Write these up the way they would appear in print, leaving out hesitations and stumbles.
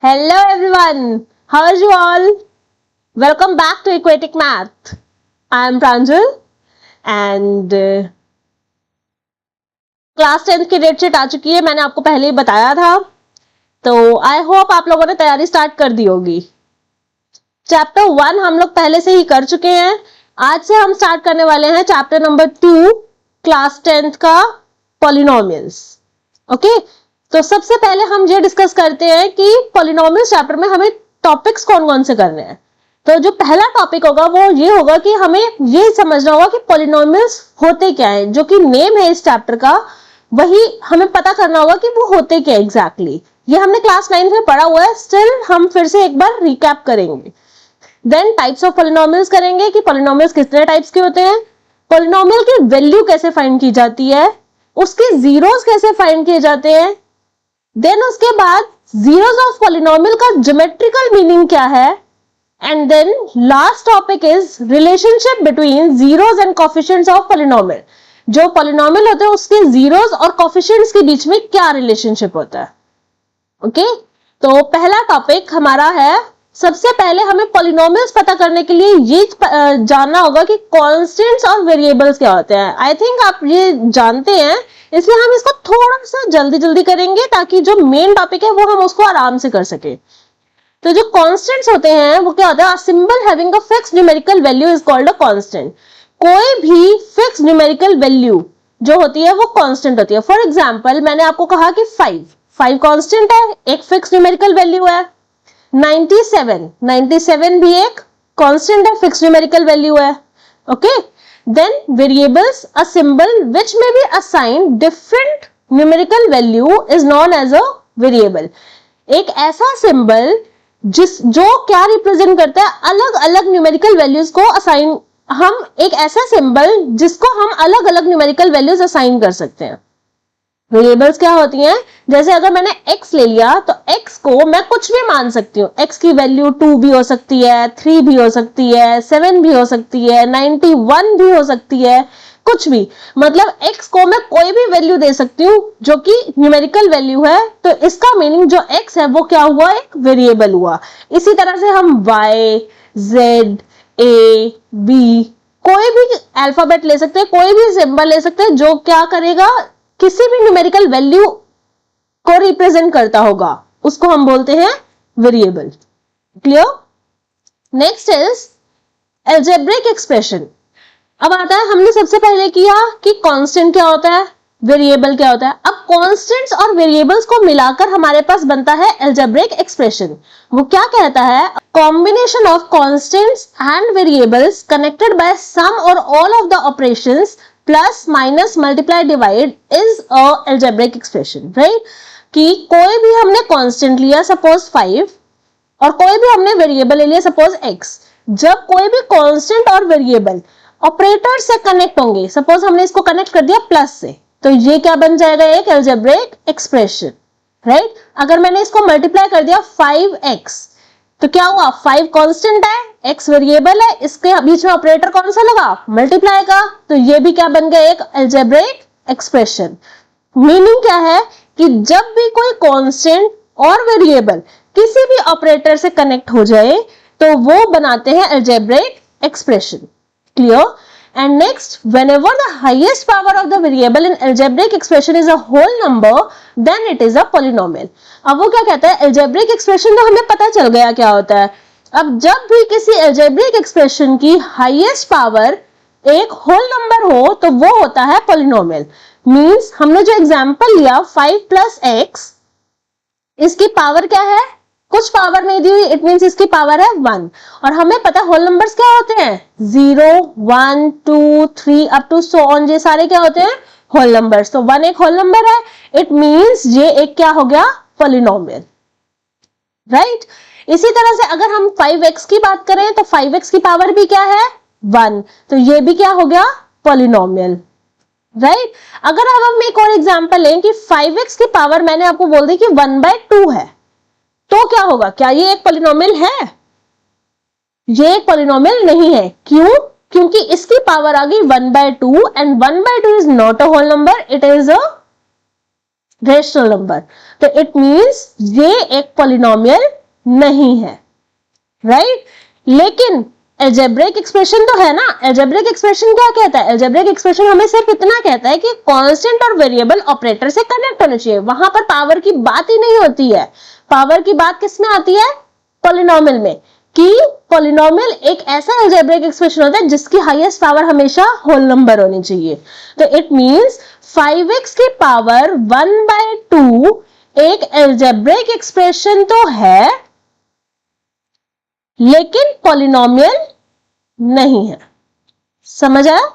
Hello everyone, how are you all? Welcome back to Aquatic Math. I am Pranjal and class 10th की date sheet आ चुकी है, मैंने आपको पहले ही बताया था, तो आई होप आप लोगों ने तैयारी स्टार्ट कर दी होगी। चैप्टर 1 हम लोग पहले से ही कर चुके हैं। आज से हम स्टार्ट करने वाले हैं चैप्टर नंबर 2 क्लास 10th का पॉलिनोमियल्स। ओके, तो सबसे पहले हम ये डिस्कस करते हैं कि पॉलिनोमियल्स चैप्टर में हमें टॉपिक्स कौन कौन से करने हैं। तो जो पहला टॉपिक होगा वो ये होगा कि हमें ये समझना होगा कि पॉलिनोमियल्स होते क्या है। जो कि नेम है इस चैप्टर का, वही हमें पता करना होगा कि वो होते क्या एग्जैक्टली। ये हमने क्लास 9 में पढ़ा हुआ है, स्टिल हम फिर से एक बार रिकैप करेंगे। देन टाइप्स ऑफ पॉलिनोमियल्स करेंगे कि पॉलिनोमियल्स कितने टाइप्स के होते हैं, पॉलिनोमियल की वैल्यू कैसे फाइंड की जाती है, उसके जीरोस कैसे फाइंड किए जाते हैं। देन उसके बाद जीरोस ऑफ पॉलिनोमियल का ज्योमेट्रिकल मीनिंग क्या है, and then last topic is relationship between zeros and coefficients of polynomial. जो पॉलिनोमियल होते हैं उसके जीरोस और कोएफिशिएंट्स के बीच में क्या रिलेशनशिप होता है। ओके, तो पहला टॉपिक हमारा है, सबसे पहले हमें पॉलिनोमियल्स पता करने के लिए ये जानना होगा कि कांस्टेंट्स और वेरिएबल्स क्या होते हैं। आई थिंक आप ये जानते हैं, इसलिए हम इसको थोड़ा सा जल्दी करेंगे ताकि जो मेन टॉपिक है वो हम उसको आराम से कर सके। तो जो कांस्टेंट्स होते हैं वो क्या होता है, symbol having a fixed numerical value is called a constant. कोई भी फिक्स्ड न्यूमेरिकल वैल्यू जो होती है वो कांस्टेंट होती है। फॉर एग्जांपल मैंने आपको कहा कि 5 कांस्टेंट है, एक फिक्स्ड न्यूमेरिकल वैल्यू है। 97 भी एक कांस्टेंट है, फिक्स्ड न्यूमेरिकल वैल्यू है। Okay, then variables, a symbol which may be assigned different numerical value is known as a variable। एक ऐसा सिंबल जो क्या रिप्रेजेंट करता है, अलग अलग न्यूमेरिकल वैल्यूज को असाइन, हम एक ऐसा सिंबल जिसको हम अलग अलग न्यूमेरिकल वैल्यूज असाइन कर सकते हैं। वेरिएबल्स क्या होती हैं, जैसे अगर मैंने x ले लिया तो x को मैं कुछ भी मान सकती हूँ। x की वैल्यू 2 भी हो सकती है, 3 भी हो सकती है, 7 भी हो सकती है, 91 भी हो सकती है, कुछ भी। मतलब x को मैं कोई भी वैल्यू दे सकती हूँ जो कि न्यूमेरिकल वैल्यू है, तो इसका मीनिंग जो x है वो क्या हुआ, एक वेरिएबल हुआ। इसी तरह से हम y, z, a, b कोई भी अल्फाबेट ले सकते हैं, कोई भी सिंबल ले सकते हैं जो क्या करेगा, किसी भी न्यूमेरिकल वैल्यू को रिप्रेजेंट करता होगा, उसको हम बोलते हैं variable. Clear? Next is algebraic expression. अब आता है, हमने सबसे पहले किया कि कांस्टेंट क्या होता है, वेरिएबल क्या होता है। अब कांस्टेंट्स और वेरिएबल्स को मिलाकर हमारे पास बनता है अलजेब्रिक एक्सप्रेशन। वो क्या कहता है, combination of constants and variables connected by sum और all of the operations plus minus multiply divide is a algebraic expression. Right, कि कोई भी हमने कांस्टेंट लिया सपोज 5 और कोई भी हमने वेरिएबल ले लिया सपोज x। जब कोई भी कांस्टेंट और वेरिएबल ऑपरेटर से कनेक्ट होंगे, सपोज हमने इसको कनेक्ट कर दिया प्लस से, तो ये क्या बन जाएगा, एक अलजेब्रिक एक्सप्रेशन। राइट, अगर मैंने इसको मल्टीप्लाई कर दिया 5x तो क्या हुआ, 5 कांस्टेंट है, x वेरिएबल है, इसके बीच में ऑपरेटर कौन सा लगा, मल्टीप्लाई का, तो ये भी क्या बन गया, एक अलजेब्रिक एक्सप्रेशन। मीनिंग क्या है कि जब भी कोई कांस्टेंट और वेरिएबल किसी भी ऑपरेटर से कनेक्ट हो जाए तो वो बनाते हैं algebraic expression. Clear? And next, whenever the highest power of the variable in algebraic expression is a whole number, then it is a polynomial। अब वो क्या कहता है, algebraic expression तो हमें पता चल गया क्या होता है। अब जब भी किसी algebraic expression की highest power एक whole number हो तो वो होता है polynomial। Means हमने जो example लिया 5 plus x, इसकी पावर क्या है, कुछ पावर नहीं दी हुई, इट मींस इसकी पावर है 1। और हमें पता है होल नंबर्स क्या होते हैं, 0, 1, 2, 3 अप टू सो ऑन, ये सारे क्या होते हैं, होल नंबर्स। तो 1 एक होल नंबर है, इट मींस ये एक क्या हो गया, पॉलिनोमियल। राइट, इसी तरह से अगर हम 5x की बात करें तो 5x की पावर भी क्या है, 1, तो ये भी क्या हो गया, पॉलिनोमियल। राइट, अगर अब हम एक और एग्जांपल लें कि 5x की पावर मैंने आपको बोल दी कि 1/2 है, तो क्या होगा, क्या ये एक पॉलिनोमियल है, ये एक पॉलिनोमियल नहीं है। क्यों? क्योंकि इसकी पावर आ गई 1/2 and 1/2 is not a whole number, it is a rational number. तो इट मींस ये एक पॉलिनोमियल नहीं है, राइट? लेकिन अलजेब्रिक एक्सप्रेशन तो है ना। अलजेब्रिक एक्सप्रेशन क्या कहता है? अलजेब्रिक एक्सप्रेशन हमें सिर्फ इतना कहता है कि कांस्टेंट और वेरिएबल ऑपरेटर से कनेक्ट होने चाहिए, वहां पर पावर की बात ही नहीं होती है। पावर की बात किसमें आती है? पॉलिनोमियल में, कि पॉलिनोमियल एक ऐसा अलजेब्रिक एक्सप्रेशन होता है जिसकी हाईएस्ट पावर हमेशा होल नंबर होनी चाहिए। तो इट मींस 5x की पावर 1/2 एक अलजेब्रिक एक्सप्रेशन तो है लेकिन पॉलिनोमियल नहीं है। समझ आया?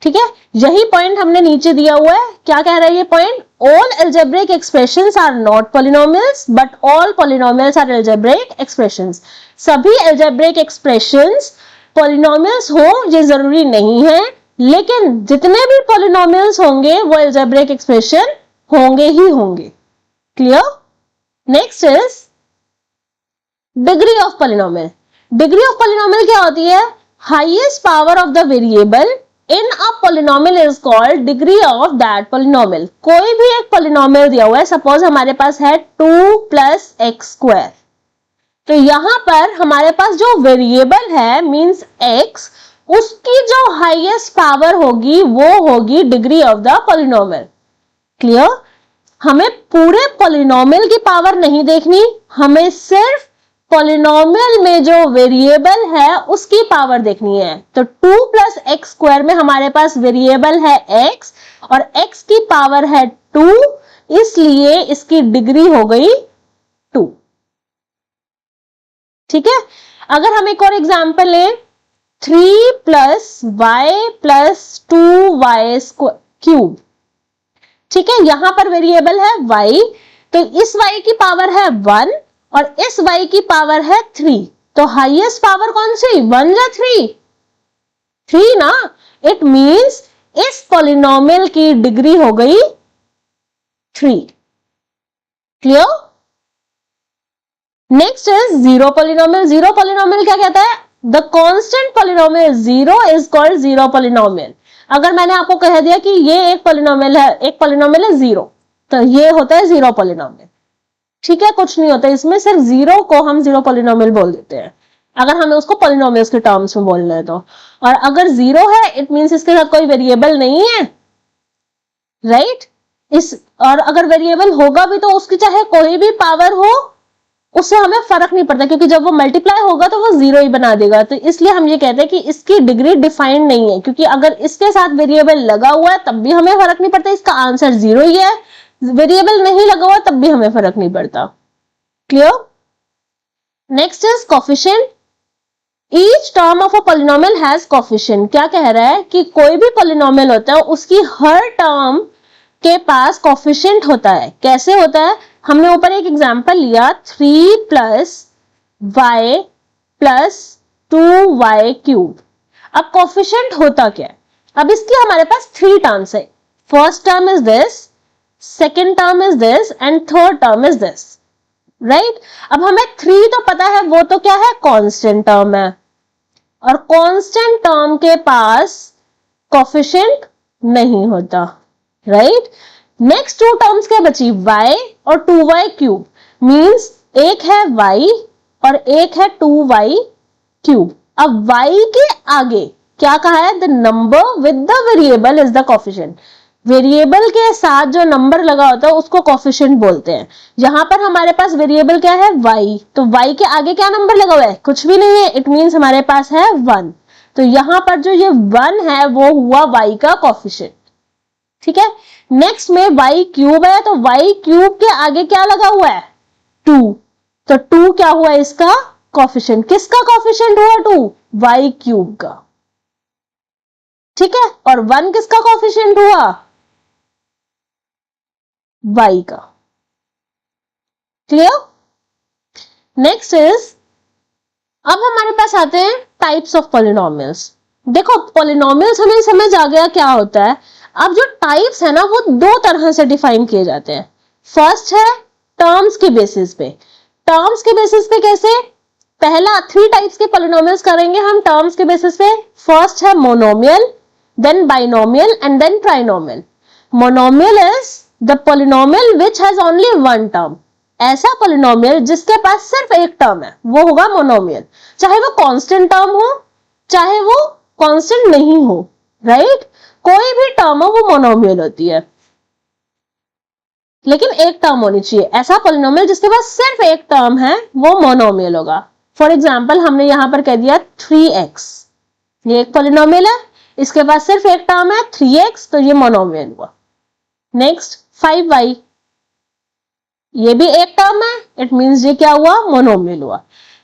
ठीक है, यही पॉइंट हमने नीचे दिया हुआ है। क्या कह रहा है ये point? All algebraic expressions are not polynomials but all polynomials are algebraic expressions. सभी अलजेब्रिक एक्सप्रेशंस पॉलिनोमियल्स हो ये जरूरी नहीं है, लेकिन जितने भी पॉलिनोमियल्स होंगे वो अलजेब्रिक एक्सप्रेशन होंगे ही होंगे। Clear? Next is degree of polynomial. Degree of polynomial क्या होती है? Highest power of the variable in a polynomial is called degree of that polynomial. कोई भी एक पॉलिनोमियल दिया हुआ है, सपोज हमारे पास है 2 + x², तो यहां पर हमारे पास जो वेरिएबल है मींस x, उसकी जो हाईएस्ट पावर होगी वो होगी degree of the polynomial. Clear? हमें पूरे पॉलिनोमियल की पावर नहीं देखनी, हमें सिर्फ पॉलिनोमियल में जो वेरिएबल है उसकी पावर देखनी है। तो 2 + x² में हमारे पास वेरिएबल है x और x की पावर है 2, इसलिए इसकी डिग्री हो गई 2। ठीक है, अगर हम एक और एग्जांपल लें, 3 + y + 2y³। ठीक है, यहां पर वेरिएबल है y, तो इस y की पावर है 1 और इस y की पावर है 3, तो हाईएस्ट पावर कौन सी? 1 या 3? 3 ना। इट मींस इस पॉलिनोमियल की डिग्री हो गई 3। Clear? Next is zero polynomial. Zero polynomial क्या कहता है? The constant polynomial 0 is called zero polynomial. अगर मैंने आपको कह दिया कि ये एक पॉलिनोमियल है, एक पॉलिनोमियल है 0, तो ये होता है जीरो पॉलिनोमियल। ठीक है, कुछ नहीं होता इसमें, सिर्फ 0 को हम जीरो पॉलिनोमियल बोल देते हैं अगर हमें उसको पॉलिनोमियल्स के टर्म्स में बोलना है तो। और अगर 0 है इट मींस इसके साथ कोई वेरिएबल नहीं है, राइट? और अगर वेरिएबल होगा भी तो उसकी चाहे कोई भी पावर हो, उससे हमें फर्क नहीं पड़ता, क्योंकि जब वो मल्टीप्लाई होगा तो वो 0 ही बना देगा। तो इसलिए हम ये कहते हैं कि इसकी डिग्री डिफाइंड नहीं है, क्योंकि अगर इसके साथ वेरिएबल लगा हुआ है तब भी हमें फर्क नहीं पड़ता, इसका आंसर 0 ही है। वेरिएबल नहीं लगा हुआ तब भी हमें फर्क नहीं पड़ता। Clear? Next is coefficient. Each term of a polynomial has coefficient. क्या कह रहा है कि कोई भी पॉलिनोमियल होता है उसकी हर टर्म के पास कोफिशिएंट होता है। कैसे होता है? हमने ऊपर एक एग्जांपल लिया, 3 + y + 2y³। अब कोफिशिएंट होता क्या है? अब इसकी हमारे पास 3 टर्म्स है। First term is this, second term is this and third term is this, right? अब हमें 3 तो पता है, वो तो क्या है? कांस्टेंट टर्म है, और कांस्टेंट टर्म के पास कोफिशिएंट नहीं होता, राइट? नेक्स्ट 2 टर्म्स क्या बची? y और 2y³। मींस एक है y और एक है 2y³। अब y के आगे क्या कहा है? The number with the variable is the coefficient. Variable के साथ जो नंबर लगा होता है उसको कोफिशिएंट बोलते हैं। यहां पर हमारे पास वेरिएबल क्या है? y, तो y के आगे क्या नंबर लगा हुआ है? कुछ भी नहीं है, इट मींस हमारे पास है 1। तो यहां पर जो ये 1 है वो हुआ y का कोफिशिएंट। ठीक है, नेक्स्ट में y³ है, तो y³ के आगे क्या लगा हुआ है? 2, तो 2 क्या हुआ इसका कोफिशिएंट? किसका कोफिशिएंट हुआ 2? y³ का। ठीक है, और 1 किसका कोफिशिएंट हुआ? y का। क्लियर? नेक्स्ट इज, अब हमारे पास आते हैं टाइप्स ऑफ पॉलिनोमियल्स। देखो पॉलिनोमियल्स हमें समझ आ गया क्या होता है। अब जो टाइप्स है ना वो 2 तरह से डिफाइन किए जाते हैं। फर्स्ट है टर्म्स के बेसिस पे। टर्म्स के बेसिस पे कैसे? पहला 3 टाइप्स के पॉलिनोमियल्स करेंगे हम टर्म्स के बेसिस पे। फर्स्ट है monomial, then binomial and then trinomial. Monomial is the polynomial which has only one term, ऐसा पॉलिनोमियल जिसके पास सिर्फ एक टर्म है वो होगा मोनोमियल, चाहे वो कांस्टेंट टर्म हो चाहे वो कांस्टेंट नहीं हो, राइट? कोई भी टर्म हो वो मोनोमियल होती है, लेकिन एक टर्म होनी चाहिए। ऐसा पॉलिनोमियल जिसके पास सिर्फ एक टर्म है वो मोनोमियल होगा। फॉर एग्जाम्पल हमने यहां पर कह दिया 3x, ये एक पॉलिनोमियल है, इसके पास सिर्फ एक टर्म है 3x, तो ये मोनोमियल हुआ। नेक्स्ट 5y, ये भी एक टर्म है, इट मींस ये क्या हुआ? मोनोमियल हुआ।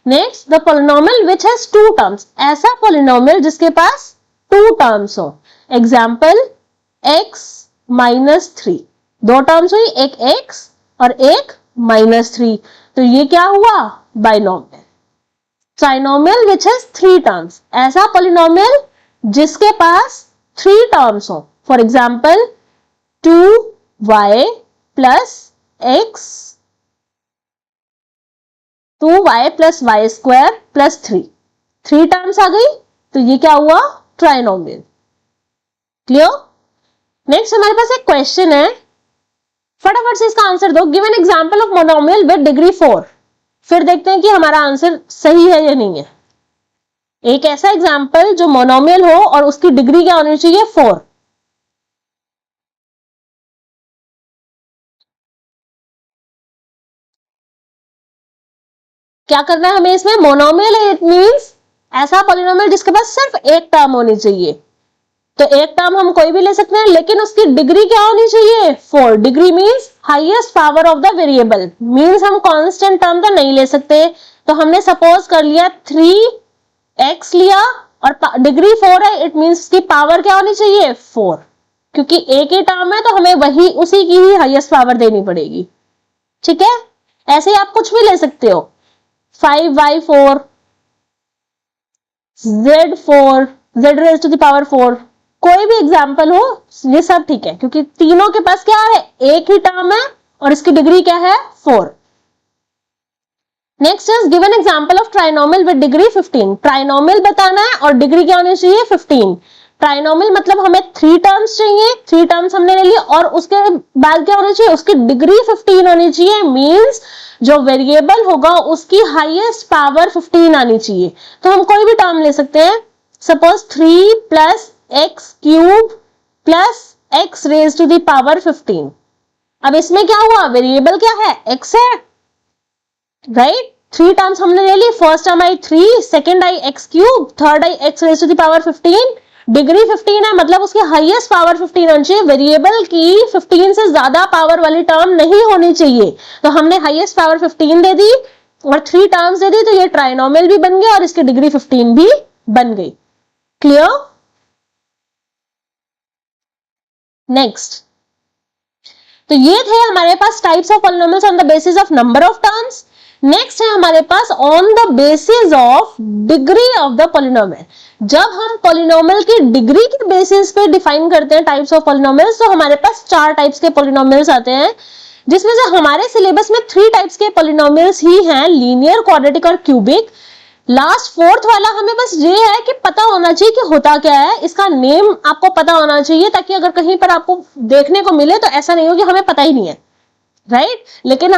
Next the polynomial which has two terms, ऐसा पॉलिनोमियल जिसके पास टू टर्म्स हो। एग्जाम्पल x -3, दो टर्म्स हुई, एक x और एक -3, तो ये क्या हुआ? Binomial. Trinomial which has three terms, ऐसा पॉलिनोमियल जिसके पास थ्री टर्म्स हो। For example 2y plus x, 2y plus y square plus 3, three terms आ गई, तो ये क्या हुआ? ट्राइनोमियल। क्लियर? नेक्स्ट हमारे पास एक क्वेश्चन है, फटाफट से इसका आंसर दो। Give an example of monomial with degree 4, फिर देखते हैं कि हमारा आंसर सही है या नहीं है। एक ऐसा एग्जांपल जो मोनोमियल हो और उसकी डिग्री क्या होनी चाहिए? 4। क्या करना है हमें इसमें? मोनोमियल है, इट मींस ऐसा पॉलिनोमियल जिसके पास सिर्फ एक टर्म होनी चाहिए। तो एक टर्म हम कोई भी ले सकते हैं, लेकिन उसकी डिग्री क्या होनी चाहिए? 4। Degree means highest power of the variable, means हम कांस्टेंट टर्म तो नहीं ले सकते। तो हमने सपोज कर लिया 3x लिया और डिग्री 4 है, इट मींस उसकी पावर क्या होनी चाहिए? 4, क्योंकि एक ही टर्म है तो हमें वही उसी की ही हाईएस्ट पावर देनी पड़ेगी। ठीक है, ऐसे ही आप कुछ भी ले सकते हो, 5y4, z4, z raised to the power 4, कोई भी एग्जाम्पल हो, ये सब ठीक है, क्योंकि तीनों के पास क्या है? एक ही टर्म है और इसकी डिग्री क्या है? 4। Next is give an example of trinomial with degree 15, trinomial बताना है और डिग्री क्या होनी चाहिए? 15। ट्राइनोमियल मतलब हमें थ्री टर्म्स चाहिए, थ्री टर्म्स हमने ले ली और उसके बाद क्या होनी चाहिए? उसकी डिग्री 15 होनी चाहिए, मींस जो वेरिएबल होगा उसकी हाईएस्ट पावर 15 आनी चाहिए। तो हम कोई भी टर्म ले सकते हैं, suppose 3 plus x cube plus x raise to the power 15। अब इसमें क्या हुआ? वेरिएबल क्या है? x है, राइट? थ्री टर्म्स हमने ले ली, फर्स्ट टर्म आई 3, सेकेंड आई x क्यूब, थर्ड आई x raise to the power 15, degree 15 है, मतलब उसकी हाईएस्ट पावर 15 होनी चाहिए। वेरिएबल की 15 से ज्यादा पावर वाली टर्म नहीं होनी चाहिए, तो हमने हाईएस्ट पावर 15 दे दी और थ्री टर्म्स दे दी, तो ये ट्राइनोमियल भी बन गया और इसकी डिग्री 15 भी बन गई। क्लियर? नेक्स्ट, तो ये थे हमारे पास types of polynomials on the basis of number of terms. Next है हमारे पास on the basis of degree of the polynomial. जब हम पॉलिनोमियल की डिग्री के बेसिस पे डिफाइन करते हैं टाइप्स ऑफ पॉलिनोमियल्स, तो हमारे पास चार टाइप्स के पॉलिनोमियल्स आते हैं, जिसमें से हमारे सिलेबस में 3 टाइप्स के पॉलिनोमियल्स ही हैं, लीनियर, क्वाड्रेटिक और क्यूबिक। लास्ट फोर्थ वाला हमें बस ये है कि पता होना चाहिए कि होता क्या है, इसका नेम आपको पता होना चाहिए, ताकि अगर कहीं पर आपको देखने को मिले तो ऐसा नहीं हो कि हमें पता ही नहीं है, राइट? लेकिन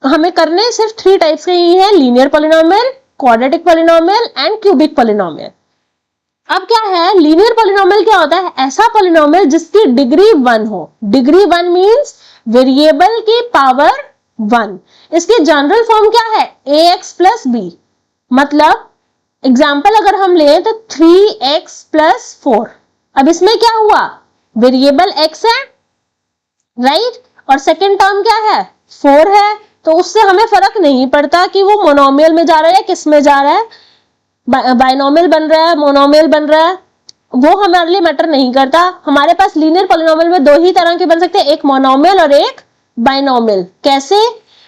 हमें करने सिर्फ 3 टाइप्स के ही है, linear polynomial, quadratic polynomial and cubic polynomial. अब क्या है लीनियर पॉलिनोमियल? क्या होता है? ऐसा पॉलिनोमियल जिसकी डिग्री 1 हो। डिग्री 1 मींस वेरिएबल की पावर 1। इसकी जनरल फॉर्म क्या है? ax plus b. मतलब एग्जाम्पल अगर हम लें तो 3x प्लस 4। अब इसमें क्या हुआ? वेरिएबल x है, राइट? और सेकेंड टर्म क्या है? 4 है, तो उससे हमें फर्क नहीं पड़ता कि वो मोनोमियल में जा रहा है या किस में जा रहा है, बाइनोमियल बन रहा है, मोनोमियल बन रहा है, वो हमारे लिए मैटर नहीं करता। हमारे पास लीनियर पॉलिनोमियल में 2 ही तरह के बन सकते हैं, एक मोनोमियल और एक बाइनोमियल। कैसे?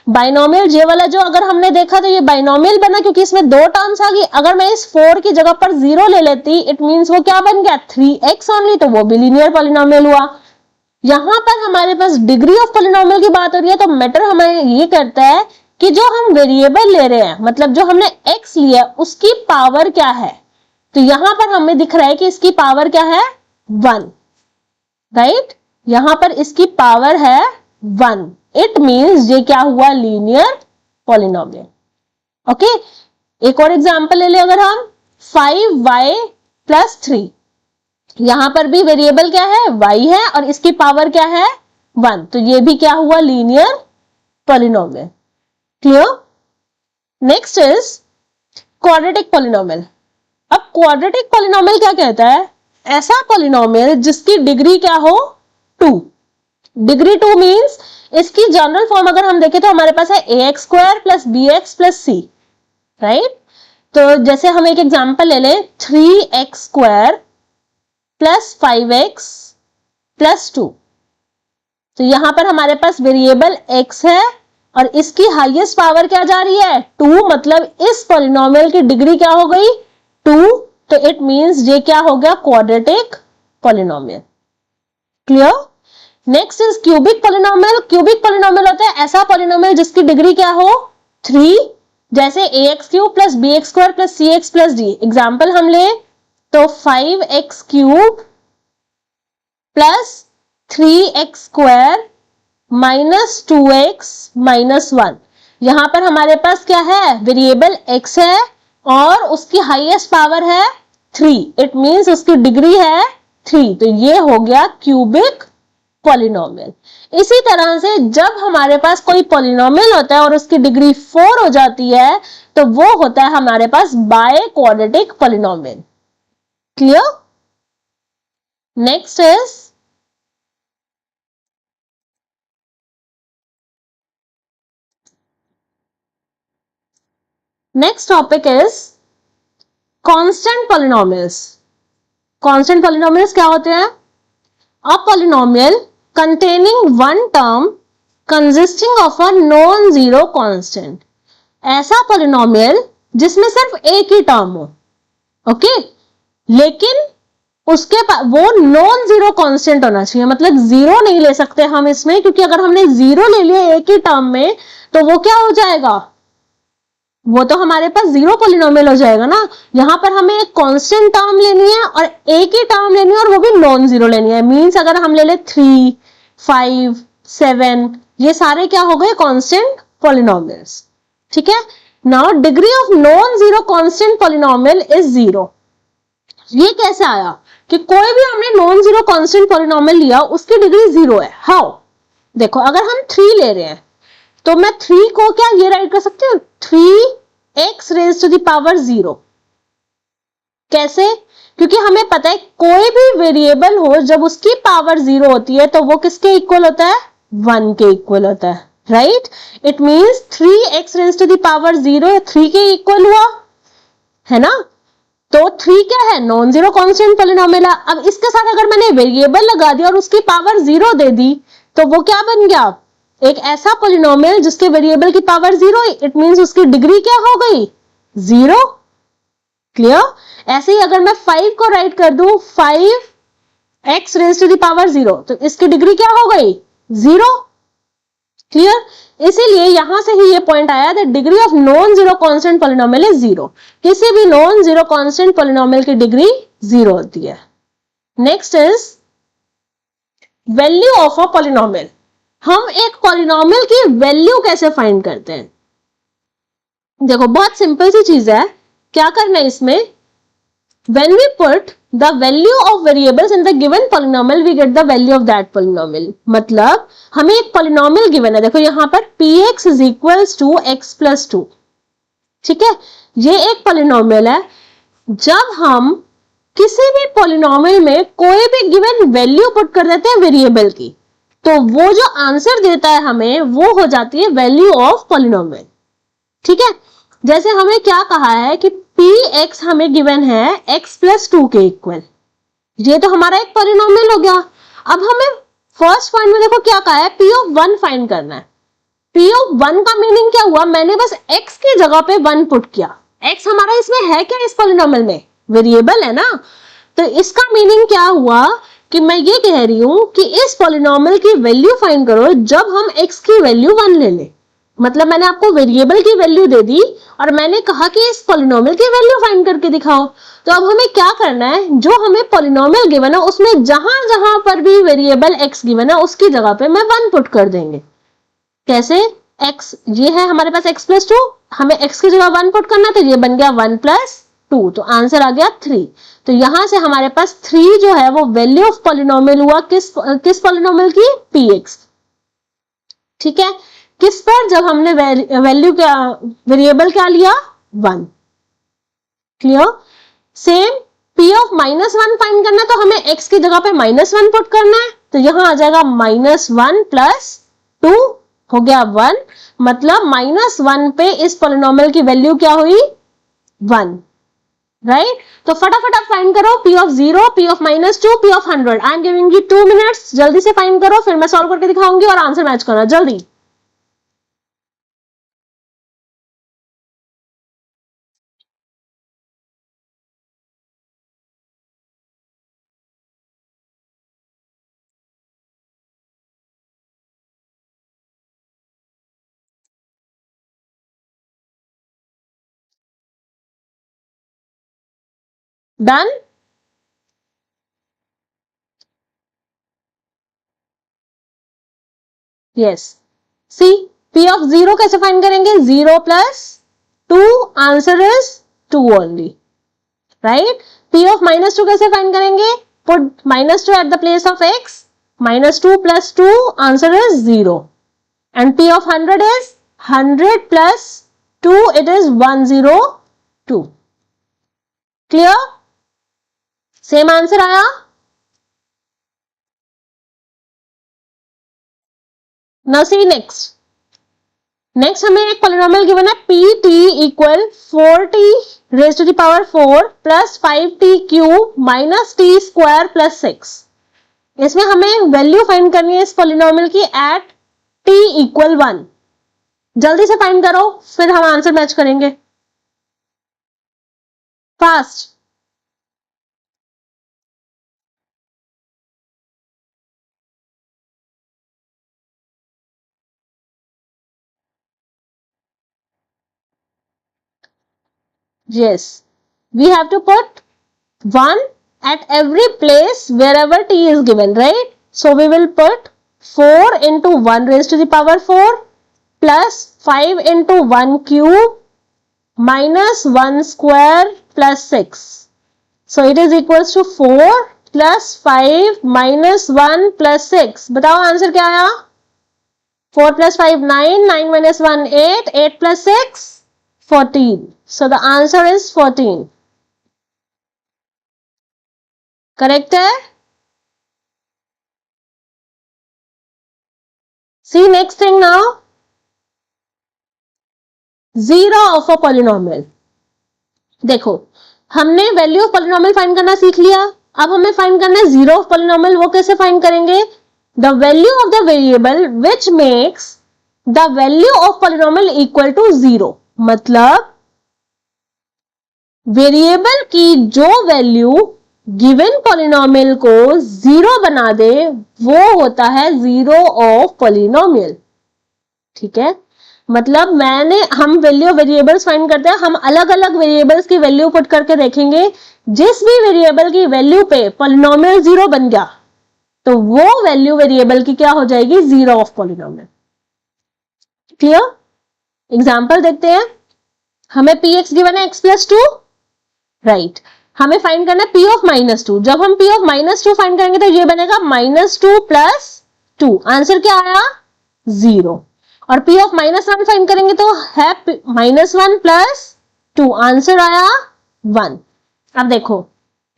बाइनोमियल जे वाला जो अगर हमने देखा तो ये बाइनोमियल बना क्योंकि इसमें 2 टर्म्स आ गई। अगर मैं इस 4 की जगह पर 0 ले लेती, इट मींस वो क्या बन गया? 3x ओनली, तो वो भी लीनियर पॉलिनोमियल हुआ। यहां पर हमारे पास डिग्री ऑफ पॉलिनोमियल की बात हो रही है, तो मैटर हमें ये करता है कि जो हम वेरिएबल ले रहे हैं, मतलब जो हमने x लिया उसकी पावर क्या है। तो यहां पर हमें दिख रहा है कि इसकी पावर क्या है? 1, राइट? यहां पर इसकी पावर है 1, इट मींस ये क्या हुआ, लीनियर पॉलिनोमियल। ओके, एक और एग्जांपल ले ले, अगर हम 5y + 3, यहां पर भी वेरिएबल क्या है, y है, और इसकी पावर क्या है 1, तो ये भी क्या हुआ, linear polynomial. Clear? Next is quadratic polynomial. अब क्वाड्रेटिक पॉलिनोमियल क्या कहता है, ऐसा पॉलिनोमियल जिसकी डिग्री क्या हो 2। डिग्री 2 मींस इसकी जनरल फॉर्म अगर हम देखें तो हमारे पास है ax² + bx + c, राइट। तो जैसे हम एक एग्जांपल ले लें, 3x² + 5x + 2, तो यहां पर हमारे पास वेरिएबल x है और इसकी हाईएस्ट पावर क्या जा रही है 2, मतलब इस पॉलिनोमियल की डिग्री क्या हो गई 2, तो इट मींस ये क्या हो गया, quadratic polynomial. Clear? Next is cubic polynomial. Cubic polynomial होता है ऐसा पॉलिनोमियल जिसकी डिग्री क्या हो 3, जैसे ax³ + bx² + cx + d। Example हम ले तो 5x³ + 3x² - 2x - 1, यहां पर हमारे पास क्या है, वेरिएबल x है और उसकी हाईएस्ट पावर है 3, इट मींस उसकी डिग्री है 3, तो ये हो गया क्यूबिक पॉलिनोमियल। इसी तरह से जब हमारे पास कोई पॉलिनोमियल होता है और उसकी डिग्री 4 हो जाती है तो वो होता है हमारे पास biquadratic polynomial. Clear? Next is next topic is constant polynomials. Constant polynomials क्या होते हैं, a polynomial containing one term consisting of a non-zero constant, ऐसा पॉलिनोमियल जिसमें सिर्फ एक ही टर्म हो, ओके, लेकिन उसके वो नॉन जीरो कांस्टेंट होना चाहिए, मतलब जीरो नहीं ले सकते हम इसमें, क्योंकि अगर हमने जीरो ले लिया एक ही टर्म में तो वो क्या हो जाएगा, वो तो हमारे पास जीरो पॉलिनोमियल हो जाएगा ना। यहां पर हमें एक कांस्टेंट टर्म लेनी है और एक ही टर्म लेनी है और वो भी नॉन जीरो लेनी है। मींस अगर हम ले ले 3, 5, 7, ये सारे क्या हो गए, कांस्टेंट पॉलिनोमियल्स। ठीक है, now degree of non zero constant polynomial is 0। ये कैसे आया कि कोई भी हमने नॉन जीरो कांस्टेंट पॉलिनोमियल लिया उसकी डिग्री 0 है। हाउ, देखो अगर हम 3 ले रहे हैं तो मैं 3 को क्या ये राइट कर सकती हूँ 3x⁻⁴। कैसे, क्योंकि हमें पता है कोई भी वेरिएबल हो जब उसकी पावर 0 होती है तो वो किसके इक्वल होता है, 1 के इक्वल होता है, राइट। इट मींस 3x⁻⁴ 3 के इक्वल हुआ है ना, तो 3 क्या है, नॉन जीरो कांस्टेंट पॉलिनोमियल है। अब इसके साथ अगर मैंने वेरिएबल लगा दिया और उसकी पावर 0 दे दी तो वो क्या बन गया, एक ऐसा पॉलिनोमियल जिसके वेरिएबल की पावर 0, इट मींस उसकी डिग्री क्या हो गई, 0। क्लियर? ऐसे ही अगर मैं 5 को राइट कर दूं 5x⁻⁴, तो इसकी डिग्री क्या हो गई, 0। क्लियर? इसीलिए यहां से ही ये पॉइंट आया that degree of non zero constant polynomial is 0। किसी भी नॉन जीरो कांस्टेंट पॉलिनोमियल की डिग्री 0 होती है। Next is value of a polynomial. हम एक पॉलिनोमियल की वैल्यू कैसे फाइंड करते हैं, देखो बहुत सिंपल सी चीज है। क्या करना है इसमें, when we put the value of variables in the given polynomial we get the value of that polynomial। मतलब हमें एक पॉलिनोमियल गिवन है, देखो यहां पर px = x + 2। ठीक है, ये एक पॉलिनोमियल है। जब हम किसी भी पॉलिनोमियल में कोई भी गिवन वैल्यू पुट कर देते हैं वेरिएबल की, तो वो जो आंसर देता है हमें वो हो जाती है वैल्यू ऑफ पॉलिनोमियल। ठीक है, जैसे हमें क्या कहा है कि px हमें गिवन है x + 2 के इक्वल, ये तो हमारा एक पॉलिनोमियल हो गया। अब हमें फर्स्ट पॉइंट में देखो क्या कहा है, p(1) फाइंड करना है। p(1) का मीनिंग क्या हुआ, मैंने बस x की जगह पे 1 पुट किया। x हमारा इसमें है क्या, इस पॉलिनोमियल में वेरिएबल है ना, तो इसका मीनिंग क्या हुआ कि मैं ये कह रही हूं कि इस पॉलिनोमियल की वैल्यू फाइंड करो जब हम x की वैल्यू 1 ले ले। मतलब मैंने आपको वेरिएबल की वैल्यू दे दी और मैंने कहा कि इस पॉलिनोमियल की वैल्यू फाइंड करके दिखाओ। तो अब हमें क्या करना है, जो हमें पॉलिनोमियल गिवन है उसमें जहां जहां पर भी वेरिएबल x गिवन है उसकी जगह पे मैं 1 पुट कर देंगे। कैसे? x ये है हमारे पास x प्लस 2, हमें x की जगह 1 पुट करना, तो ये बन गया 1 प्लस 2, तो आंसर आ गया 3। तो यहां से हमारे पास 3 जो है वो वैल्यू ऑफ पॉलिनोमियल हुआ किस पॉलिनोमियल की? px। ठीक है, किस पर? जब हमने वैल्यू क्या वेरिएबल क्या लिया? 1। Clear? Same p of -1 find करना है तो हमें x की जगह पे -1 पुट करना है, तो यहां आ जाएगा -1 प्लस 2 हो गया 1, मतलब -1 पे इस पॉलिनोमियल की वैल्यू क्या हुई? 1। राइट? तो फटाफट आप फाइंड करो p of 0, p of -2, p of 100। I am giving you 2 minutes, जल्दी से फाइंड करो, फिर मैं सॉल्व करके दिखाऊंगी और आंसर मैच करना जल्दी। Done? Yes. See, p of 0 कैसे फाइंड करेंगे? 0 plus 2, answer is 2 only. Right? p of -2 कैसे फाइंड करेंगे? Put -2 at the place of x, -2 plus 2, answer is 0। And p of 100 is 100 plus 2, it is 102। Clear? Same answer आया? Now see next हमें एक polynomial given है pt equal 4t raise to the power 4 plus 5t cube minus t square plus 6। इसमें हमें value find करनी है इस polynomial की एट t इक्वल 1। जल्दी से फाइंड करो, फिर हम आंसर मैच करेंगे। Fast. Yes, we have to put 1 at every place wherever t is given, right? So we will put 4 into 1 raised to the power 4 plus 5 into 1 cube minus 1 square plus 6. So it is equals to 4 plus 5 minus 1 plus 6. बताओ answer क्या आया? 4 plus 5 9, 9 minus 1 8, 8 plus 6 14. So the answer is 14. Correct है? See next thing now. Zero of a polynomial. देखो, हमने value of polynomial find करना सीख लिया, अब हमें फाइंड करना है जीरो ऑफ पॉलिनोमियल। वो कैसे फाइंड करेंगे? The value of the variable which makes the value of polynomial equal to 0। मतलब वेरिएबल की जो वैल्यू गिवन पॉलिनोमियल को 0 बना दे वो होता है जीरो ऑफ पॉलिनोमियल। ठीक है, मतलब हम वैल्यू वेरिएबल्स फाइंड करते हैं, हम अलग अलग वेरिएबल्स की वैल्यू पुट करके देखेंगे, जिस भी वेरिएबल की वैल्यू पे पॉलिनोमियल 0 बन गया तो वो वैल्यू वेरिएबल की क्या हो जाएगी? Zero of polynomial. Clear? Example देखते हैं। हमें px गिवन है x प्लस 2, राइट। हमें फाइंड करना है p ऑफ -2। जब हम p ऑफ -2 फाइंड करेंगे तो ये बनेगा -2 प्लस 2, आंसर क्या आया? 0। और p ऑफ -1 फाइंड करेंगे तो है -1 प्लस 2, आंसर आया 1। अब देखो,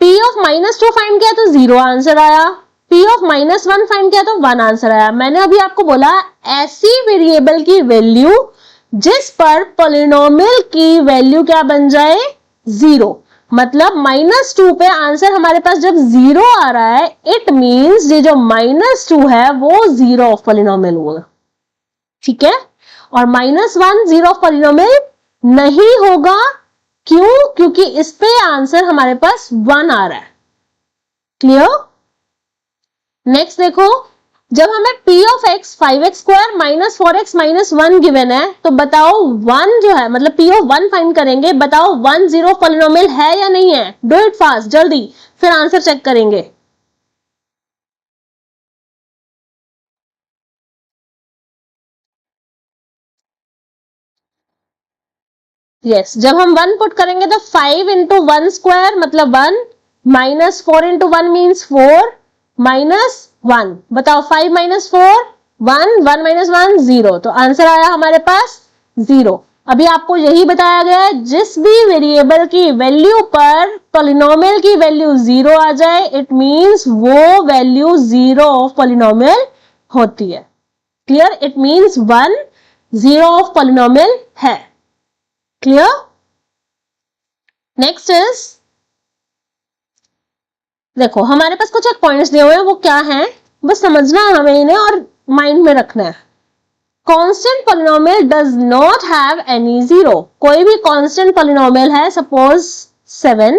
p ऑफ -2 फाइंड किया तो 0 आंसर आया, p ऑफ -1 फाइंड किया तो 1 आंसर आया। मैंने अभी आपको बोला ऐसी वेरिएबल की वैल्यू जिस पर पॉलिनोमियल की वैल्यू क्या बन जाए? 0। मतलब -2 पे आंसर हमारे पास जब 0 आ रहा है, इट मींस ये जो -2 है वो जीरो ऑफ पॉलिनोमियल होगा। ठीक है, और -1 जीरो ऑफ पॉलिनोमियल नहीं होगा। क्यों? क्योंकि इस पे आंसर हमारे पास 1 आ रहा है। क्लियर? नेक्स्ट देखो, जब हमें p of x 5x square minus 4x minus 1 given है, तो बताओ 1 जो है मतलब p ऑफ 1 फाइंड करेंगे, बताओ 1 0 पॉलिनोमियल है या नहीं है? डू इट फास्ट, जल्दी, फिर आंसर चेक करेंगे। यस, जब हम 1 पुट करेंगे तो 5 इंटू 1 स्क्वायर मतलब 1, माइनस 4 इंटू 1 मीन्स 4, माइनस 1, बताओ 5 माइनस 4 1, 1 माइनस 1 0, तो आंसर आया हमारे पास 0। अभी आपको यही बताया गया है, जिस भी वेरिएबल की वैल्यू पर पॉलिनोमियल की वैल्यू 0 आ जाए, इट मीन्स वो वैल्यू 0 ऑफ पॉलिनोमियल होती है। Clear? It means 1 0 of polynomial है। क्लियर? नेक्स्ट इज, देखो हमारे पास कुछ एक पॉइंट्स दिए हुए हैं, वो क्या हैं बस समझना है हमें इन्हें और माइंड में रखना है। Constant polynomial does not have any zero. कोई भी कांस्टेंट पॉलिनोमियल है, सपोज 7,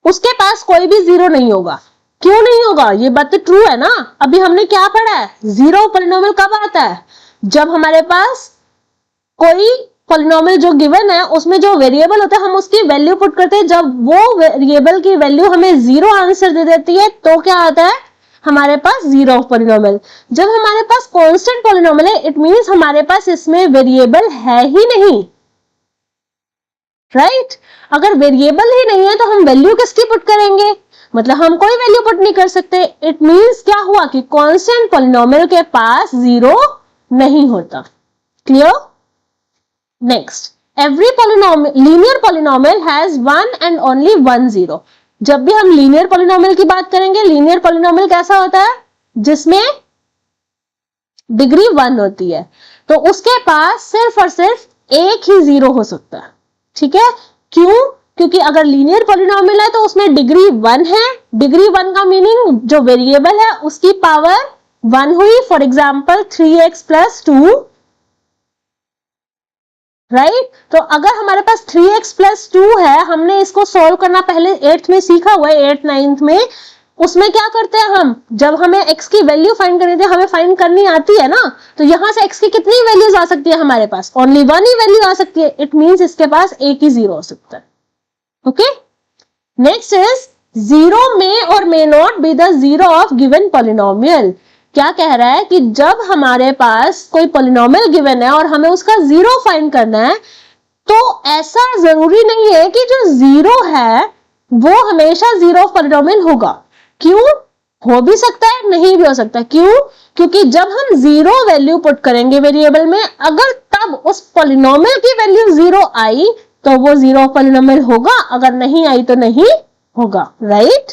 उसके पास कोई भी जीरो नहीं होगा। क्यों नहीं होगा? ये बात तो ट्रू है ना। अभी हमने क्या पढ़ा है, जीरो पॉलिनोमियल कब आता है? जब हमारे पास कोई पॉलिनोमियल जो गिवन है उसमें जो वेरिएबल होता है हम उसकी वैल्यू पुट करते हैं, जब वो वेरिएबल की वैल्यू हमें 0 आंसर दे देती है तो क्या आता है हमारे पास? Zero of polynomial. जब हमारे पास कांस्टेंट पॉलिनोमियल है, इट मींस हमारे पास इसमें वेरिएबल है ही नहीं, राइट? अगर वेरिएबल ही नहीं है तो हम वैल्यू किसकी पुट करेंगे? मतलब हम कोई वैल्यू पुट नहीं कर सकते। इट मींस क्या हुआ कि कांस्टेंट पॉलिनोमियल के पास जीरो नहीं होता। Clear? Next, every linear polynomial has one and only one zero. जब भी हम लीनियर पॉलिनोमियल की बात करेंगे, लीनियर पॉलिनोमियल कैसा होता है? जिसमें डिग्री 1 होती है, तो उसके पास सिर्फ और सिर्फ एक ही जीरो हो सकता है। ठीक है? क्यों? क्योंकि अगर लीनियर पॉलिनोमियल है तो उसमें डिग्री 1 है। डिग्री 1 का मीनिंग जो वेरिएबल है उसकी पावर 1 हुई। For example 3x plus 2, right? तो अगर हमारे पास 3x प्लस 2 है, हमने इसको सॉल्व करना पहले 8th में सीखा हुआ है, 8th 9th में। उसमें क्या करते हैं हम, जब हमें x की वैल्यू फाइंड करनी थी, हमें फाइंड करनी आती है ना, तो यहां से x की कितनी वैल्यूज आ सकती है हमारे पास? ओनली 1 ही वैल्यू आ सकती है। इट मींस इसके पास एक ही जीरो हो सकता है। ओके? नेक्स्ट इज, जीरो में और may not be the zero of given polynomial. क्या कह रहा है कि जब हमारे पास कोई पॉलिनोमियल गिवन है और हमें उसका जीरो फाइंड करना है, तो ऐसा जरूरी नहीं है कि जो जीरो है वो हमेशा जीरो ऑफ पॉलिनोमियल होगा। क्यों? हो भी सकता है, नहीं भी हो सकता। क्यों? क्योंकि जब हम जीरो वैल्यू पुट करेंगे वेरिएबल में, अगर तब उस पॉलिनोमियल की वैल्यू जीरो आई तो वो जीरो ऑफ पॉलिनोमियल होगा, अगर नहीं आई तो नहीं होगा, राइट?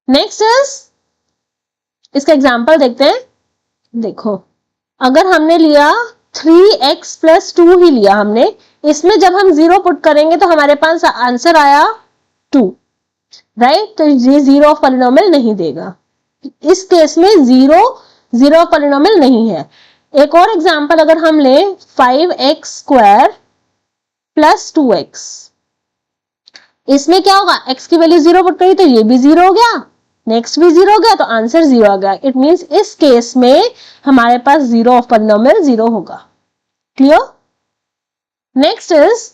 नेक्स्ट इज, इसका एग्जांपल देखते हैं। देखो, अगर हमने लिया 3x प्लस 2 ही लिया हमने, इसमें जब हम जीरो पुट करेंगे तो हमारे पास आंसर आया 2, राइट? तो ये जीरो ऑफ पॉलिनोमियल नहीं देगा। इस केस में जीरो ऑफ पॉलिनोमियल नहीं है। एक और एग्जांपल अगर हम ले, 5x स्क्वायर प्लस 2x, इसमें क्या होगा? x की वैल्यू जीरो पुट करी तो ये भी जीरो हो गया, नेक्स्ट भी जीरो हो गया, तो आंसर जीरो आ गया। इट मींस इस केस में हमारे पास जीरो ऑफ पॉलिनोमियल जीरो होगा। Clear? Next is,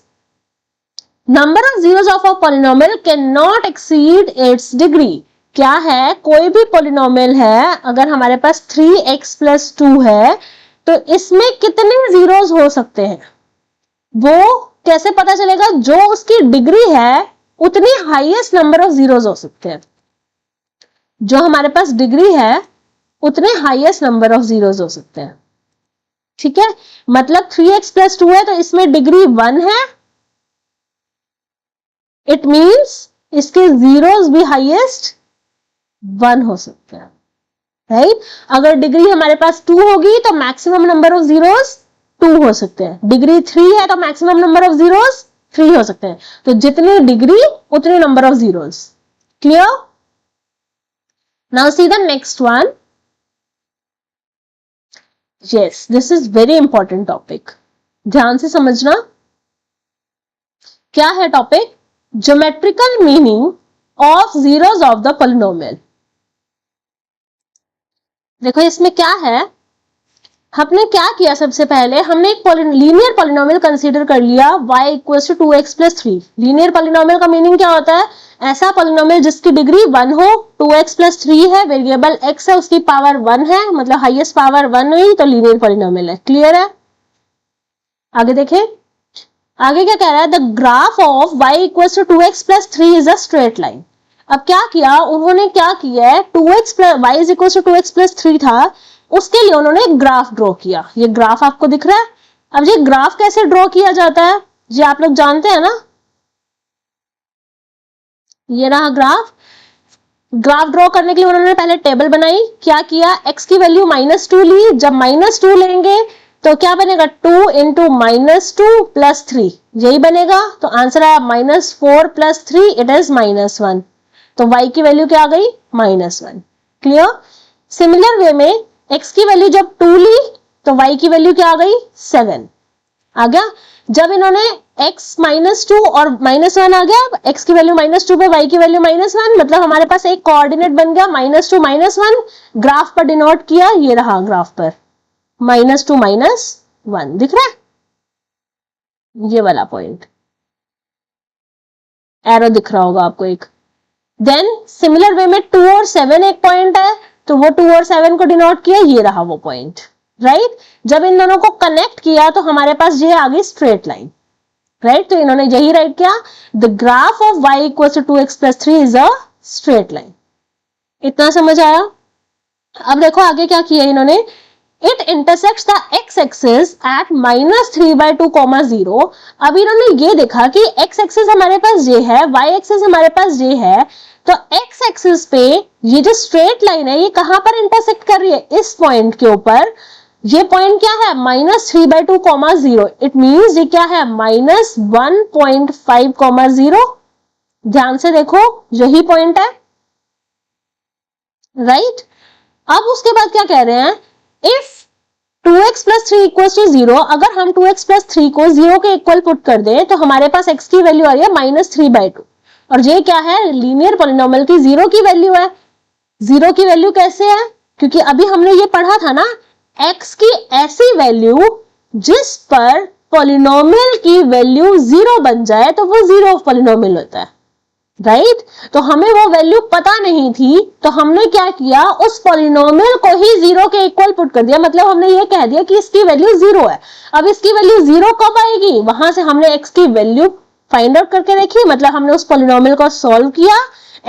number of zeros of a polynomial can not exceed it's degree. क्या है? कोई भी पॉलिनोमियल है, अगर हमारे पास 3x प्लस 2 है, तो इसमें कितने जीरोस हो सकते हैं वो कैसे पता चलेगा? जो उसकी डिग्री है उतनी हाईएस्ट नंबर ऑफ जीरोस हो सकते हैं। जो हमारे पास डिग्री है उतने हाईएस्ट नंबर ऑफ जीरोस हो सकते हैं। ठीक है? मतलब 3x प्लस 2 है तो इसमें डिग्री 1 है, इट मींस इसके जीरोस भी हाईएस्ट 1 हो सकते हैं, राइट? अगर डिग्री हमारे पास 2 होगी तो मैक्सिमम नंबर ऑफ जीरोस 2 हो सकते हैं। डिग्री 3 है तो मैक्सिमम नंबर ऑफ जीरोस 3 हो सकते हैं। तो जितनी डिग्री उतने number of zeros. Clear? Now see the next one. Yes, this is very important topic, ध्यान से समझना। क्या है topic? Geometrical meaning of zeros of the polynomial. देखो इसमें क्या है, हमने क्या किया, सबसे पहले हमने एक लीनियर पॉलिनोमियल कंसीडर कर लिया y equals to 2x plus 3। Linear polynomial का मीनिंग क्या होता है, ऐसा पॉलिनोमियल जिसकी डिग्री 1 हो, 2x प्लस 3 है, वेरिएबल x है, उसकी पावर 1 है, मतलब हाईएस्ट पावर 1 हुई तो लीनियर पॉलिनोमियल है। क्लियर है? आगे देखें, आगे क्या कह रहा है, the graph of y equals to 2x plus 3 is a straight line. अब क्या किया उन्होंने, क्या किया है, 2x plus y is equals to 2x plus 3 था, उसके लिए उन्होंने एक ग्राफ ड्रॉ किया। ये ग्राफ आपको दिख रहा है। अब ये ग्राफ कैसे ड्रॉ किया जाता है, ये आप लोग जानते हैं ना, ये रहा ग्राफ। ग्राफ ड्रॉ करने के लिए उन्होंने पहले टेबल बनाई, क्या किया, x की वैल्यू -2 ली, जब -2 लेंगे तो क्या बनेगा, 2 इंटू -2 प्लस 3, यही बनेगा। तो आंसर आया -4 प्लस 3, इट इज -1। तो y की वैल्यू क्या आ गई, -1। क्लियर? सिमिलर वे में x की वैल्यू जब 2 ली तो y की वैल्यू क्या आ गई, 7 आ गया। जब इन्होंने x -2 और -1 आ गया, x की वैल्यू -2 पे y की वैल्यू -1, मतलब हमारे पास एक कोऑर्डिनेट बन गया -2 -1, ग्राफ पर डिनोट किया, ये रहा ग्राफ पर -2 -1 दिख रहा है, ये वाला पॉइंट एरो दिख रहा होगा आपको एक। देन सिमिलर वे में 2 और 7 एक पॉइंट है, तो वो 2 और 7 को डिनोट किया, ये रहा वो पॉइंट, राइट। जब इन दोनों को कनेक्ट किया तो हमारे पास ये आ गई स्ट्रेट लाइन, राइट। तो इन्होंने यही राइट किया, the graph of y equal to 2x plus 3 is a straight line. इतना समझ आया? अब देखो आगे क्या किया इन्होंने, it intersects the x axis at -3/2, 0। अब इन्होंने ये देखा कि x एक्सिस हमारे पास ये है, y एक्सिस हमारे पास ये है, तो x एक्सिस पे ये जो स्ट्रेट लाइन है ये कहां पर इंटरसेक्ट कर रही है, इस पॉइंट के ऊपर। ये पॉइंट क्या है, -3/2, 0। इट मींस ये क्या है, -1.5, 0। ध्यान से देखो यही पॉइंट है, राइट। अब उसके बाद क्या कह रहे हैं, if 2x plus 3 equal to 0, अगर हम 2x प्लस 3 को 0 के इक्वल पुट कर दें तो हमारे पास x की वैल्यू आ रही है -3/2। और ये क्या है, लीनियर पॉलिनोमियल की 0 की वैल्यू है। 0 की वैल्यू कैसे है, क्योंकि अभी हमने ये पढ़ा था ना, x की ऐसी वैल्यू जिस पर पॉलिनोमियल की वैल्यू 0 बन जाए तो वो 0 पॉलिनोमियल होता है, राइट। तो हमें वो वैल्यू पता नहीं थी, तो हमने क्या किया, उस पॉलिनोमियल को ही 0 के इक्वल पुट कर दिया। मतलब हमने ये कह दिया कि इसकी वैल्यू 0 है। अब इसकी वैल्यू 0 कब आएगी, वहां से हमने x की वैल्यू फाइंड आउट करके देखी, मतलब हमने उस पॉलिनोमियल को सॉल्व किया,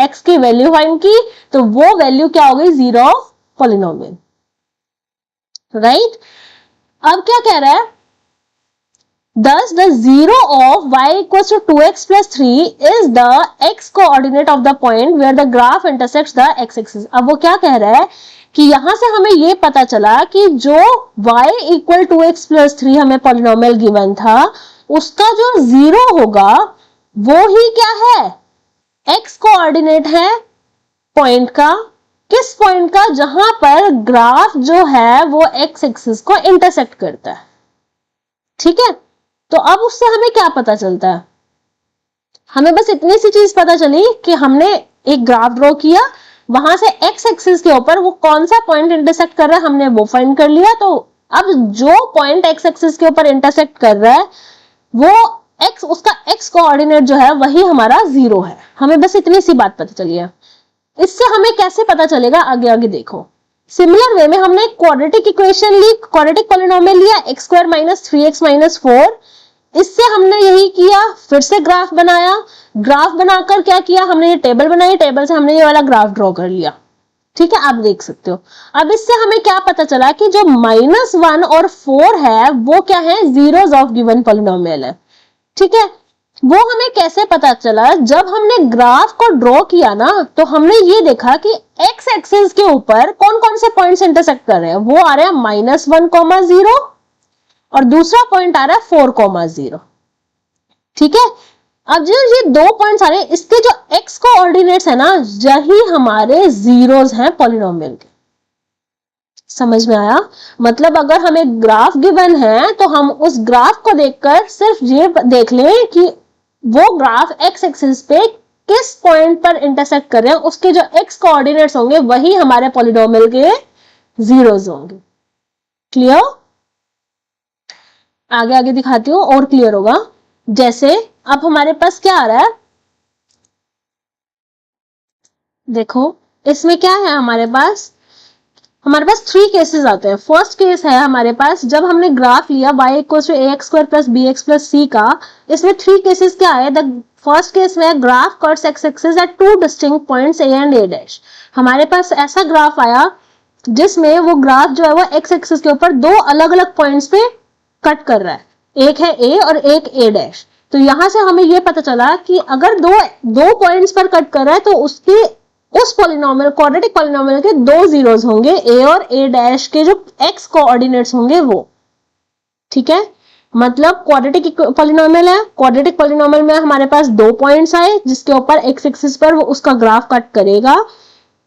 x की वैल्यू फाइंड की, तो वो वैल्यू क्या हो गई, 0 पॉलिनोमियल, राइट। अब क्या कह रहा है, thus the zero of y equals to 2x plus 3 is the x coordinate of the point where the graph intersects the x axis। अब वो क्या कह रहा है कि यहां से हमें ये पता चला कि जो y इक्वल 2x प्लस 3 हमें पॉलिनोमियल गिवन था, उसका जो 0 होगा वो ही क्या है, x कोऑर्डिनेट है पॉइंट का। किस पॉइंट का, जहां पर ग्राफ जो है वो x एक्सिस को इंटरसेक्ट करता है, ठीक है। तो अब उससे हमें क्या पता चलता है, हमें बस इतनी सी चीज पता चली कि हमने एक ग्राफ ड्रॉ किया, वहां से x एक्सिस के ऊपर वो कौन सा पॉइंट इंटरसेक्ट कर रहा है हमने वो फाइंड कर लिया। तो अब जो पॉइंट x एक्सिस के ऊपर इंटरसेक्ट कर रहा है वो x, उसका x कोऑर्डिनेट जो है वही हमारा 0 है। हमें बस इतनी सी बात पता चली है। इससे हमें कैसे पता चलेगा, आगे आगे देखो। सिमिलर वे में हमने क्वाड्रेटिक इक्वेशन ली, क्वाड्रेटिक पॉलिनोमियल लिया, x² - 3x - 4। इससे हमने यही किया, फिर से ग्राफ बनाया, ग्राफ बनाकर क्या किया, हमने ये टेबल बनाई, टेबल से हमने ये वाला ग्राफ ड्रॉ कर लिया, ठीक है, आप देख सकते हो। अब इससे हमें क्या पता चला कि जो -1 और 4 है वो क्या है, जीरोस ऑफ गिवन पॉलिनोमियल है, ठीक है। वो हमें कैसे पता चला, जब हमने ग्राफ को ड्रॉ किया ना, तो हमने ये देखा कि x एक्सिस के ऊपर कौन कौन से पॉइंट्स इंटरसेक्ट कर रहे हैं। वो आ रहे हैं -1, 0 और दूसरा पॉइंट आ रहा है 4, 0, ठीक है। अब जो ये दो पॉइंट्स आ रहे हैं, इसके जो x कोऑर्डिनेट्स है ना, यही हमारे जीरोस हैं पॉलिनोमियल के। समझ में आया? मतलब अगर हमें ग्राफ गिवन है तो हम उस ग्राफ को देखकर सिर्फ ये देख लें कि वो ग्राफ x एक्सिस पे किस पॉइंट पर इंटरसेक्ट कर रहे हैं, उसके जो x कोऑर्डिनेट्स होंगे वही हमारे पॉलिनोमियल के जीरोज होंगे। क्लियर? आगे आगे दिखाती हूँ और क्लियर होगा। जैसे अब हमारे पास क्या आ रहा है, देखो इसमें क्या है हमारे पास 3 केसेस आते हैं। फर्स्ट केस है हमारे पास जब हमने ग्राफ लिया y equal to ax² plus bx plus c का। इसमें 3 केसेस क्या है। द फर्स्ट केस में graph cuts x axis at 2 distinct points a and a dash. हमारे पास ऐसा ग्राफ आया जिसमें वो ग्राफ जो है वो x एक्सिस के ऊपर 2 अलग अलग पॉइंट्स पे कट कर रहा है, एक है a और एक a डैश। तो यहां से हमें ये पता चला कि अगर दो पॉइंट्स पर कट कर रहा है तो उसके उस पॉलिनोमियल क्वाड्रेटिक पॉलिनोमियल के 2 जीरोस होंगे, a और a डैश के जो x कोऑर्डिनेट्स होंगे वो। ठीक है, मतलब क्वाड्रेटिक पॉलिनोमियल है। क्वाड्रेटिक पॉलिनोमियल में हमारे पास 2 पॉइंट्स आए जिसके ऊपर x एक्सिस पर वो उसका ग्राफ कट करेगा।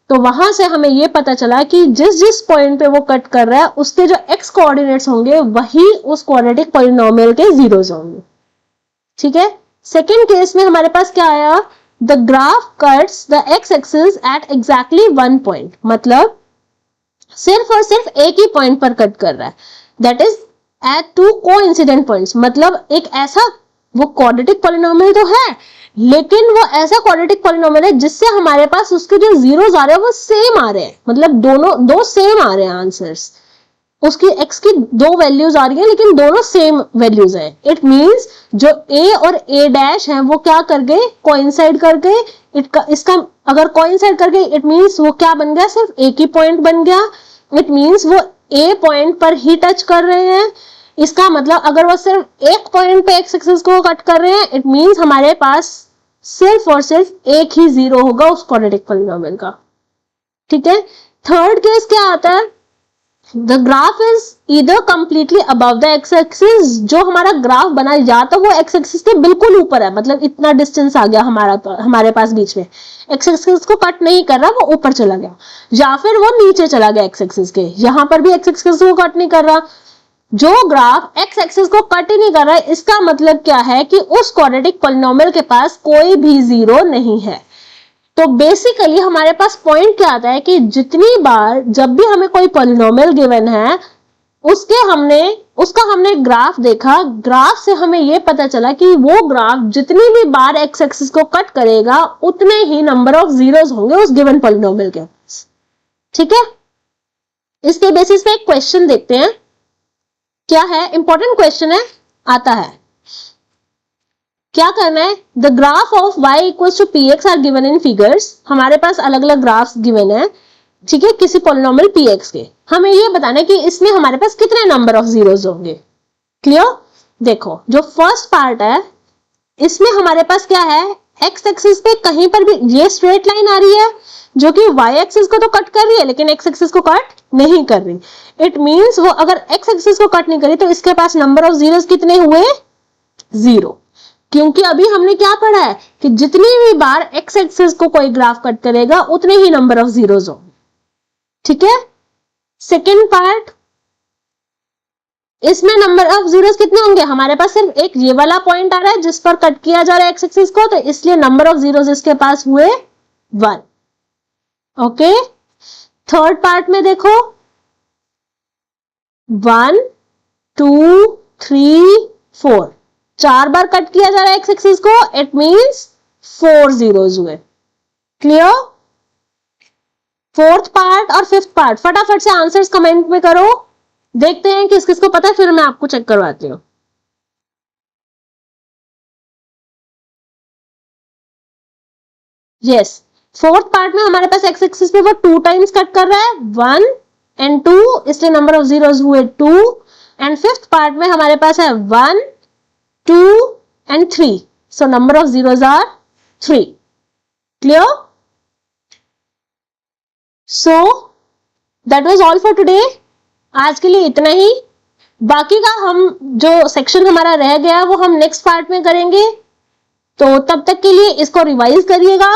तो वहां से हमें ये पता चला कि जिस पॉइंट पे वो कट कर रहा है उसके जो x कोऑर्डिनेट्स होंगे वही उस क्वाड्रेटिक पॉलिनोमियल के जीरोस होंगे। ठीक है, सेकेंड केस में हमारे पास क्या आया, the graph cuts the x axis at exactly 1 point, मतलब सिर्फ और सिर्फ एक ही पॉइंट पर कट कर रहा है, that is at 2 coincident points. मतलब एक ऐसा वो क्वाड्रेटिक पॉलिनोमियल तो है लेकिन वो ऐसा क्वाड्रेटिक पॉलिनोमियल है जिससे हमारे पास उसके जो जीरोस आ रहे हैं वो सेम आ रहे हैं, मतलब दो सेम आ रहे हैं आंसर्स। उसकी x की 2 वैल्यूज आ रही है लेकिन दोनों सेम वैल्यूज है। इट मींस जो a और a डैश है वो क्या कर गए, कोइंसाइड कर गए। इसका अगर कोइंसाइड कर गए इट मींस वो क्या बन गया, सिर्फ एक ही पॉइंट बन गया। इट मींस वो a पॉइंट पर ही टच कर रहे हैं। इसका मतलब अगर वो सिर्फ एक पॉइंट पे x एक्सिस को कट कर रहे हैं इट मींस हमारे पास सिर्फ और सिर्फ एक ही जीरो होगा उस क्वाड्रेटिक पॉलिनोमियल का। ठीक है, थर्ड केस क्या आता है, the graph is either completely above the x axis. जो हमारा ग्राफ बना या तो वो एक्स एक्सिस के बिल्कुल ऊपर है, मतलब इतना डिस्टेंस आ गया हमारे पास बीच में, एक्स एक्सिस को कट नहीं कर रहा, वो ऊपर चला गया, या फिर वो नीचे चला गया एक्स एक्सिस के, यहां पर भी एक्स एक्सिस को कट नहीं कर रहा। जो ग्राफ एक्स एक्सिस को कट ही नहीं कर रहा है इसका मतलब क्या है कि उस क्वाड्रेटिक पॉलिनोमियल के पास कोई भी जीरो नहीं है। तो बेसिकली हमारे पास पॉइंट क्या आता है कि जितनी बार जब भी हमें कोई पॉलिनोमियल गिवन है उसका हमने ग्राफ देखा, ग्राफ से हमें यह पता चला कि वो ग्राफ जितनी भी बार एक्स एक्सिस को कट करेगा उतने ही नंबर ऑफ जीरोस होंगे उस गिवन पॉलिनोमियल के पास। ठीक है, इसके बेसिस पे एक क्वेश्चन देखते हैं। क्या है, इंपॉर्टेंट क्वेश्चन है, आता है। क्या करना है, the graph of y equals to px are given in figures. हमारे पास अलग अलग ग्राफ्स गिवन है, ठीक है, किसी पॉलिनोमियल px के। हमें ये बताना है कि इसमें हमारे पास कितने नंबर ऑफ जीरोस होंगे। क्लियर? देखो जो फर्स्ट पार्ट है इसमें हमारे पास क्या है, x एक्सिस पे कहीं पर भी ये स्ट्रेट लाइन आ रही है जो कि y एक्सिस को तो कट कर रही है लेकिन x एक्सिस को कट नहीं कर रही। इट मींस वो अगर x एक्सिस को कट नहीं करी तो इसके पास नंबर ऑफ जीरोस कितने हुए, 0। क्योंकि अभी हमने क्या पढ़ा है कि जितनी भी बार x एक्सिस को कोई ग्राफ कट करेगा उतने ही नंबर ऑफ जीरोस होंगे। ठीक है, सेकेंड पार्ट, इसमें नंबर ऑफ जीरोस कितने होंगे, हमारे पास सिर्फ एक ये वाला पॉइंट आ रहा है जिस पर कट किया जा रहा है x एक्सिस को, तो इसलिए नंबर ऑफ जीरोस इसके पास हुए 1। ओके, थर्ड पार्ट में देखो 1 2 3 4, 4 बार कट किया जा रहा है एक्स एक्सिस को, इट मींस 4 जीरोस हुए। क्लियर? फोर्थ पार्ट और फिफ्थ पार्ट फटाफट से आंसर्स कमेंट में करो, देखते हैं किस किस को पता है, फिर मैं आपको चेक करवाती हूँ। यस, फोर्थ पार्ट में हमारे पास एक्स एक्सिस पे वो 2 टाइम्स कट कर रहा है, 1 एंड 2, इसलिए नंबर ऑफ जीरोस हुए 2। एंड फिफ्थ पार्ट में हमारे पास है 1 2 and 3, so number of zeros are 3. Clear? So that was all for today. आज के लिए इतना ही, बाकी का हम जो सेक्शन हमारा रह गया वो हम नेक्स्ट पार्ट में करेंगे। तो तब तक के लिए इसको रिवाइज करिएगा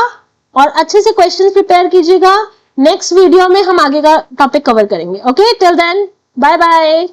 और अच्छे से क्वेश्चंस प्रिपेयर कीजिएगा। नेक्स्ट वीडियो में हम आगे का टॉपिक कवर करेंगे। Okay, till then bye bye.